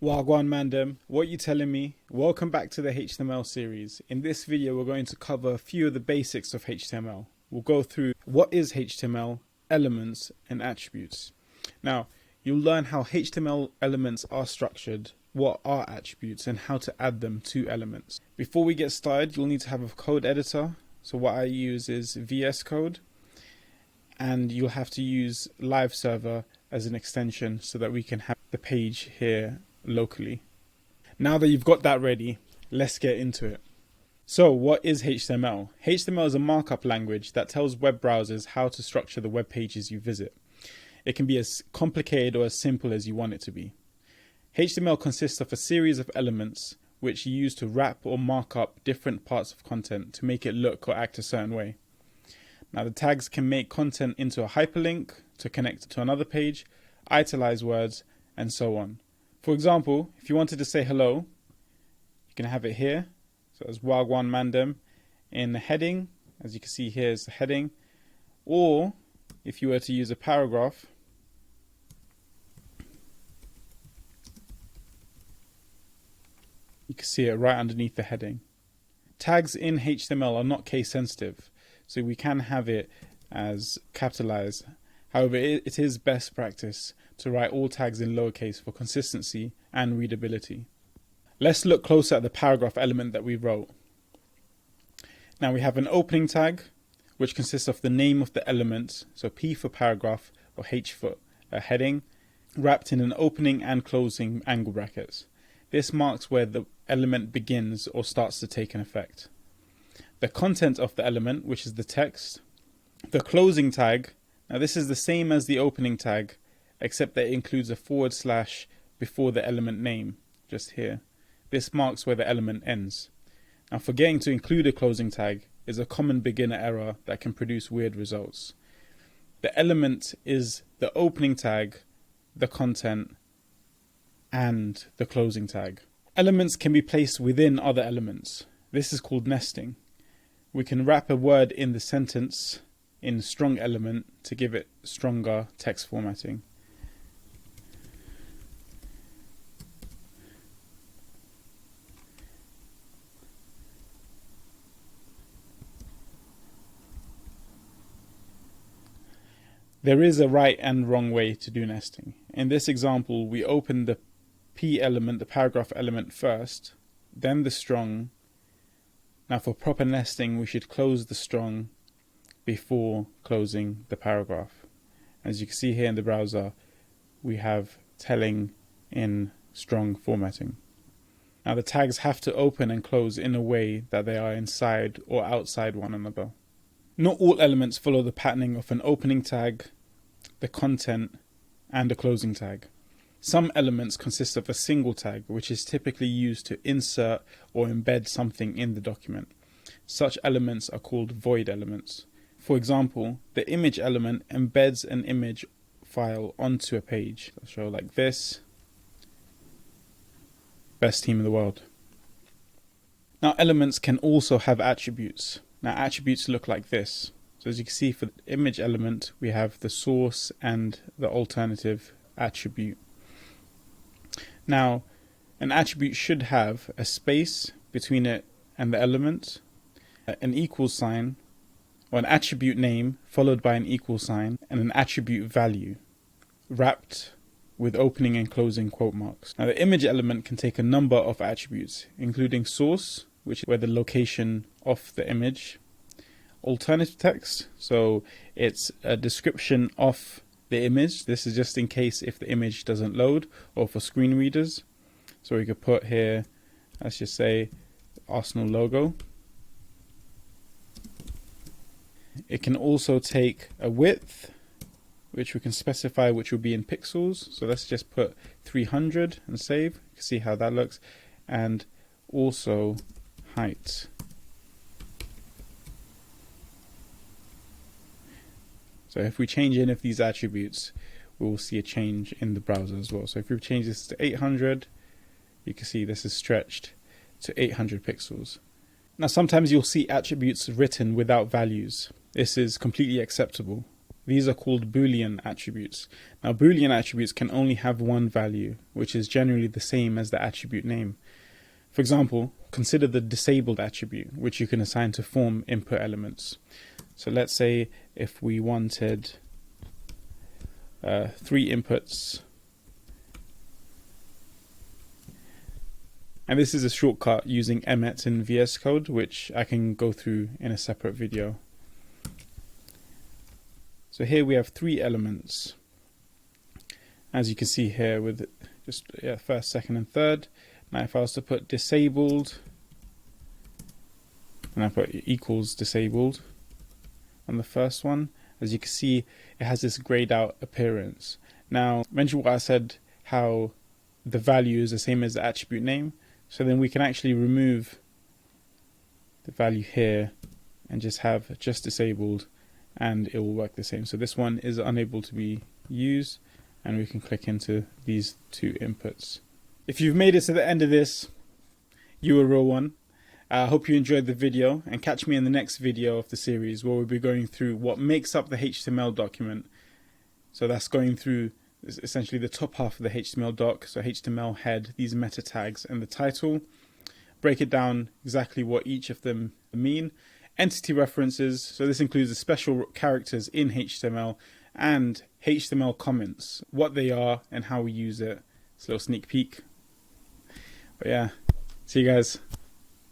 Wagwan Mandem, what you telling me? Welcome back to the HTML series. In this video, we're going to cover a few of the basics of HTML. We'll go through what is HTML, elements, and attributes. Now, you'll learn how HTML elements are structured, what are attributes, and how to add them to elements. Before we get started, you'll need to have a code editor. So what I use is VS Code, and you'll have to use Live Server as an extension so that we can have the page here locally. Now that you've got that ready, let's get into it. So what is HTML? HTML is a markup language that tells web browsers how to structure the web pages you visit. It can be as complicated or as simple as you want it to be. HTML consists of a series of elements which you use to wrap or mark up different parts of content to make it look or act a certain way. Now the tags can make content into a hyperlink to connect to another page, italize words, and so on. For example, if you wanted to say hello, you can have it here. So as Wagwan Mandem in the heading, as you can see here is the heading. Or if you were to use a paragraph, you can see it right underneath the heading. Tags in HTML are not case sensitive, so we can have it as capitalized. However, it is best practice to write all tags in lowercase for consistency and readability. Let's look closer at the paragraph element that we wrote. Now we have an opening tag, which consists of the name of the element, so P for paragraph or H for a heading, wrapped in an opening and closing angle brackets. This marks where the element begins or starts to take an effect. The content of the element, which is the text. The closing tag. Now this is the same as the opening tag, except that it includes a / before the element name, just here. This marks where the element ends. Now forgetting to include a closing tag is a common beginner error that can produce weird results. The element is the opening tag, the content, and the closing tag. Elements can be placed within other elements. This is called nesting. We can wrap a word in the sentence in strong element to give it stronger text formatting. There is a right and wrong way to do nesting. In this example, we open the P element, the paragraph element first, then the strong. Now for proper nesting, we should close the strong before closing the paragraph. As you can see here in the browser, we have telling in strong formatting. Now the tags have to open and close in a way that they are inside or outside one another. Not all elements follow the patterning of an opening tag, the content, and a closing tag. Some elements consist of a single tag, which is typically used to insert or embed something in the document. Such elements are called void elements. For example, the image element embeds an image file onto a page. I'll show like this. Best team in the world. Now elements can also have attributes. Now attributes look like this. So as you can see, for the image element, we have the source and the alternative attribute. Now, an attribute should have a space between it and the element, an equal sign, or an attribute name followed by an equal sign, and an attribute value, wrapped with opening and closing quote marks. Now the image element can take a number of attributes, including source, which is where the location of the image, alternative text, so it's a description of the image. This is just in case if the image doesn't load or for screen readers. So we could put here, let's just say Arsenal logo. It can also take a width, which we can specify, which will be in pixels. So let's just put 300 and save. You can see how that looks. And also height. So if we change any of these attributes, we will see a change in the browser as well. So if we change this to 800, you can see this is stretched to 800 pixels. Now sometimes you'll see attributes written without values. This is completely acceptable. These are called Boolean attributes. Now, Boolean attributes can only have one value, which is generally the same as the attribute name. For example, consider the disabled attribute, which you can assign to form input elements. So let's say if we wanted 3 inputs, and this is a shortcut using emmet in VS Code, which I can go through in a separate video. So here we have 3 elements, as you can see here with just first, second and third. Now if I was to put disabled, and I put equals disabled on the first one, as you can see it has this grayed out appearance. Now mention what I said, how the value is the same as the attribute name, so then we can actually remove the value here and just have just disabled, and it will work the same. So this one is unable to be used, and we can click into these 2 inputs. If you've made it to the end of this, you're a real one. I hope you enjoyed the video, and catch me in the next video of the series where we'll be going through what makes up the HTML document. So that's going through essentially the top half of the HTML doc, so HTML head, these meta tags and the title. Break it down exactly what each of them mean. Entity references, so this includes the special characters in HTML, and HTML comments, what they are and how we use it. It's a little sneak peek. But yeah, see you guys.